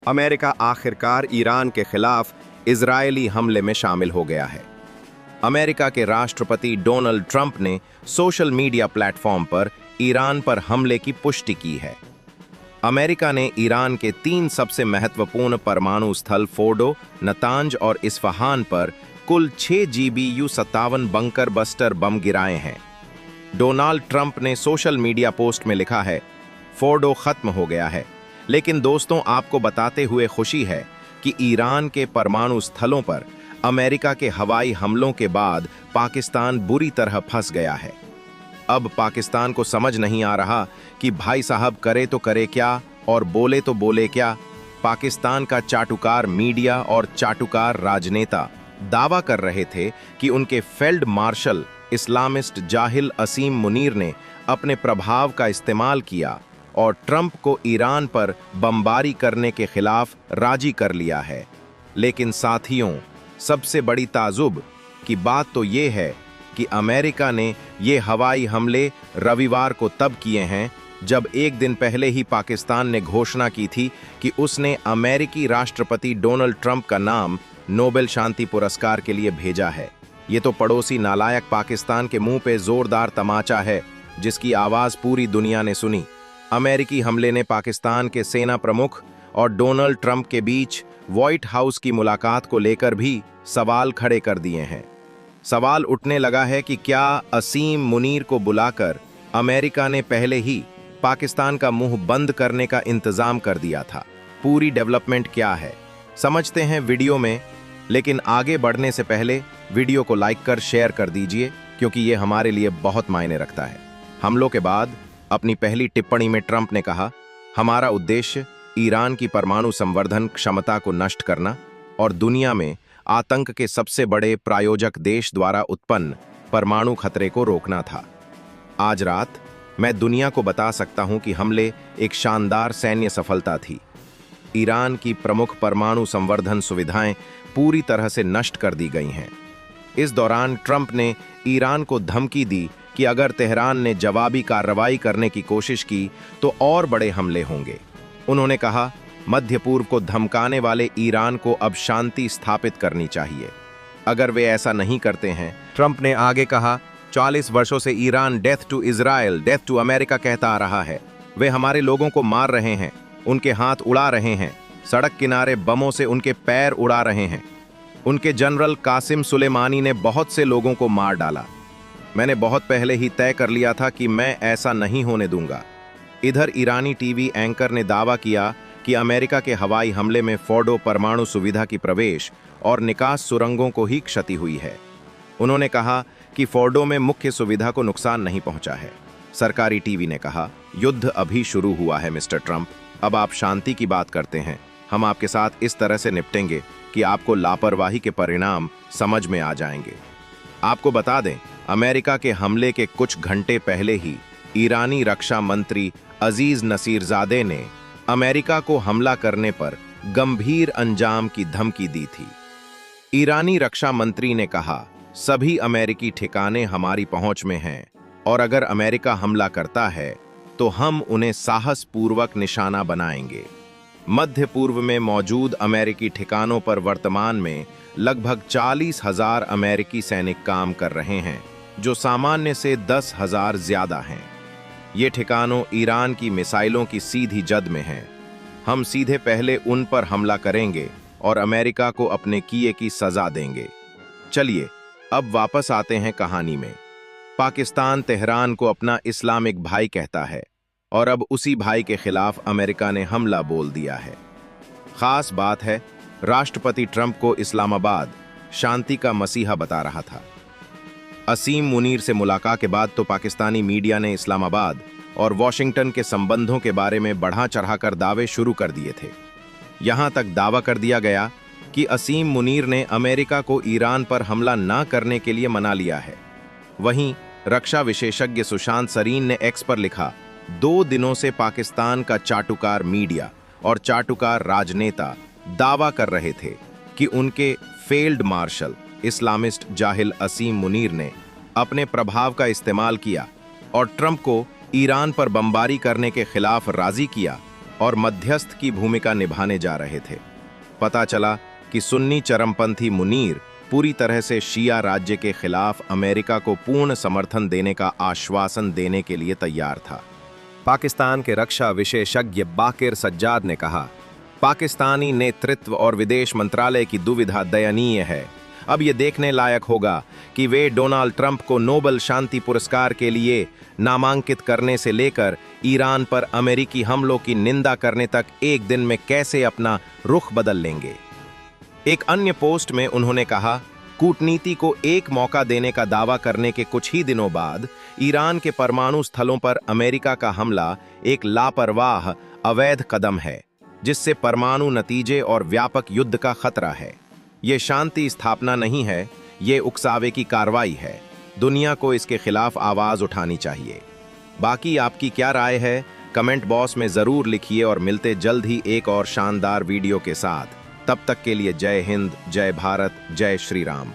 America आखिरकार Iran के खिलाफ इजरायली हमले में शामिल हो गया है। अमेरिका के राष्ट्रपति डोनाल्ड ट्रंप ने सोशल मीडिया प्लेटफॉर्म पर ईरान पर हमले की पुष्टि की है। अमेरिका ने ईरान के 3 सबसे महत्वपूर्ण परमाणु स्थल फोर्डो, नतांज और इस्फहान पर कुल 6 GBU-57 बंकर बस्टर बम गिराए हैं। डोनाल्ड ट्रंप ने सोशल मीडिया पोस्ट में लिखा है, फोर्डो खत्म हो गया है, लेकिन दोस्तों आपको बताते हुए खुशी है कि ईरान के परमाणु स्थलों पर अमेरिका के हवाई हमलों के बाद पाकिस्तान बुरी तरह फंस गया है। अब पाकिस्तान को समझ नहीं आ रहा कि भाई साहब करे तो करे क्या और बोले तो बोले क्या। पाकिस्तान का चाटुकार मीडिया और चाटुकार राजनेता दावा कर रहे थे कि उनके फील्ड मार्शल इस्लामिस्ट जाहिल असीम मुनीर ने अपने प्रभाव का इस्तेमाल किया और ट्रंप को ईरान पर बमबारी करने के खिलाफ राजी कर लिया है। लेकिन साथियों, सबसे बड़ी ताजुब की बात तो ये है कि अमेरिका ने ये हवाई हमले रविवार को तब किए हैं जब एक दिन पहले ही पाकिस्तान ने घोषणा की थी कि उसने अमेरिकी राष्ट्रपति डोनाल्ड ट्रंप का नाम नोबेल शांति पुरस्कार के लिए भेजा है। ये तो पड़ोसी नालायक पाकिस्तान के मुंह पे जोरदार तमाचा है जिसकी आवाज पूरी दुनिया ने सुनी। अमेरिकी हमले ने पाकिस्तान के सेना प्रमुख और डोनाल्ड ट्रंप के बीच व्हाइट हाउस की मुलाकात को लेकर भी सवाल खड़े कर दिए हैं। सवाल उठने लगा है कि क्या असीम मुनीर को बुलाकर अमेरिका ने पहले ही पाकिस्तान का मुंह बंद करने का इंतजाम कर दिया था। पूरी डेवलपमेंट क्या है समझते हैं वीडियो में, लेकिन आगे बढ़ने से पहले वीडियो को लाइक कर शेयर कर दीजिए क्योंकि ये हमारे लिए बहुत मायने रखता है। हमलों के बाद अपनी पहली टिप्पणी में ट्रंप ने कहा, हमारा उद्देश्य ईरान की परमाणु संवर्धन क्षमता को नष्ट करना और दुनिया में आतंक के सबसे बड़े प्रायोजक देश द्वारा उत्पन्न परमाणु खतरे को रोकना था। आज रात मैं दुनिया को बता सकता हूं कि हमले एक शानदार सैन्य सफलता थी। ईरान की प्रमुख परमाणु संवर्धन सुविधाएं पूरी तरह से नष्ट कर दी गई हैं। इस दौरान ट्रंप ने ईरान को धमकी दी कि अगर तेहरान ने जवाबी कार्रवाई करने की कोशिश की तो और बड़े हमले होंगे। उन्होंने कहा, मध्य पूर्व को धमकाने वाले ईरान को अब शांति स्थापित करनी चाहिए। अगर वे ऐसा नहीं करते हैं, ट्रंप ने आगे कहा, 40 वर्षों से Iran death to Israel, death to America कहता आ रहा है। वे हमारे लोगों को मार रहे हैं, उनके हाथ उड़ा रहे हैं, सड़क किनारे बमों से उनके पैर उड़ा रहे हैं। उनके जनरल कासिम सुलेमानी ने बहुत से लोगों को मार डाला। मैंने बहुत पहले ही तय कर लिया था कि मैं ऐसा नहीं होने दूंगा। इधर ईरानी टीवी एंकर ने दावा किया कि अमेरिका के हवाई हमले में फोर्डो परमाणु सुविधा की प्रवेश और निकास सुरंगों को ही क्षति हुई है। उन्होंने कहा कि फोर्डो में मुख्य सुविधा को नुकसान नहीं पहुंचा है। सरकारी टीवी ने कहा, युद्ध अभी शुरू हुआ है मिस्टर ट्रंप, अब आप शांति की बात करते हैं। हम आपके साथ इस तरह से निपटेंगे कि आपको लापरवाही के परिणाम समझ में आ जाएंगे। आपको बता दें, अमेरिका के हमले के कुछ घंटे पहले ही ईरानी रक्षा मंत्री अजीज नसीरजादे ने अमेरिका को हमला करने पर गंभीर अंजाम की धमकी दी थी। ईरानी रक्षा मंत्री ने कहा, सभी अमेरिकी ठिकाने हमारी पहुंच में हैं और अगर अमेरिका हमला करता है तो हम उन्हें साहसपूर्वक निशाना बनाएंगे। मध्य पूर्व में मौजूद अमेरिकी ठिकानों पर वर्तमान में लगभग 40,000 अमेरिकी सैनिक काम कर रहे हैं, जो सामान्य से 10,000 ज्यादा हैं। ये ठिकानों ईरान की मिसाइलों की सीधी जद में हैं। हम सीधे पहले उन पर हमला करेंगे और अमेरिका को अपने किए की सजा देंगे। चलिए अब वापस आते हैं कहानी में। पाकिस्तान तेहरान को अपना इस्लामिक भाई कहता है और अब उसी भाई के खिलाफ अमेरिका ने हमला बोल दिया है। खास बात है, राष्ट्रपति ट्रंप को इस्लामाबाद शांति का मसीहा बता रहा था। असीम मुनीर से मुलाकात के बाद तो पाकिस्तानी मीडिया ने इस्लामाबाद और वॉशिंगटन के संबंधों के बारे में बढ़ा चढ़ाकर दावे शुरू कर दिए थे। यहां तक दावा कर दिया गया कि असीम मुनीर ने अमेरिका को ईरान पर हमला न करने के लिए मना लिया है। वहीं रक्षा विशेषज्ञ सुशांत सरीन ने एक्स पर लिखा, 2 दिनों से पाकिस्तान का चाटुकार मीडिया और चाटुकार राजनेता दावा कर रहे थे कि उनके फील्ड मार्शल इस्लामिस्ट जाहिल असीम मुनीर ने अपने प्रभाव का इस्तेमाल किया और ट्रंप को ईरान पर बमबारी करने के खिलाफ राजी किया। और मध्यस्थ की भूमिका निभाने जा रहे थे। पता चला कि सुन्नी चरमपंथी मुनीर पूरी तरह से शिया राज्य के खिलाफ अमेरिका को पूर्ण समर्थन देने का आश्वासन देने के लिए तैयार था। पाकिस्तान के रक्षा विशेषज्ञ बाकिर सज्जाद ने कहा, पाकिस्तानी नेतृत्व और विदेश मंत्रालय की दुविधा दयनीय है। अब ये देखने लायक होगा कि वे डोनाल्ड ट्रंप को नोबेल शांति पुरस्कार के लिए नामांकित करने से लेकर ईरान पर अमेरिकी हमलों की निंदा करने तक एक दिन में कैसे अपना रुख बदल लेंगे। एक अन्य पोस्ट में उन्होंने कहा, कूटनीति को एक मौका देने का दावा करने के कुछ ही दिनों बाद ईरान के परमाणु स्थलों पर अमेरिका का हमला एक लापरवाह अवैध कदम है, जिससे परमाणु नतीजे और व्यापक युद्ध का खतरा है। ये शांति स्थापना नहीं है, ये उकसावे की कार्रवाई है। दुनिया को इसके खिलाफ आवाज उठानी चाहिए। बाकी आपकी क्या राय है, कमेंट बॉक्स में जरूर लिखिए और मिलते जल्द ही एक और शानदार वीडियो के साथ। तब तक के लिए जय हिंद, जय भारत, जय श्री राम।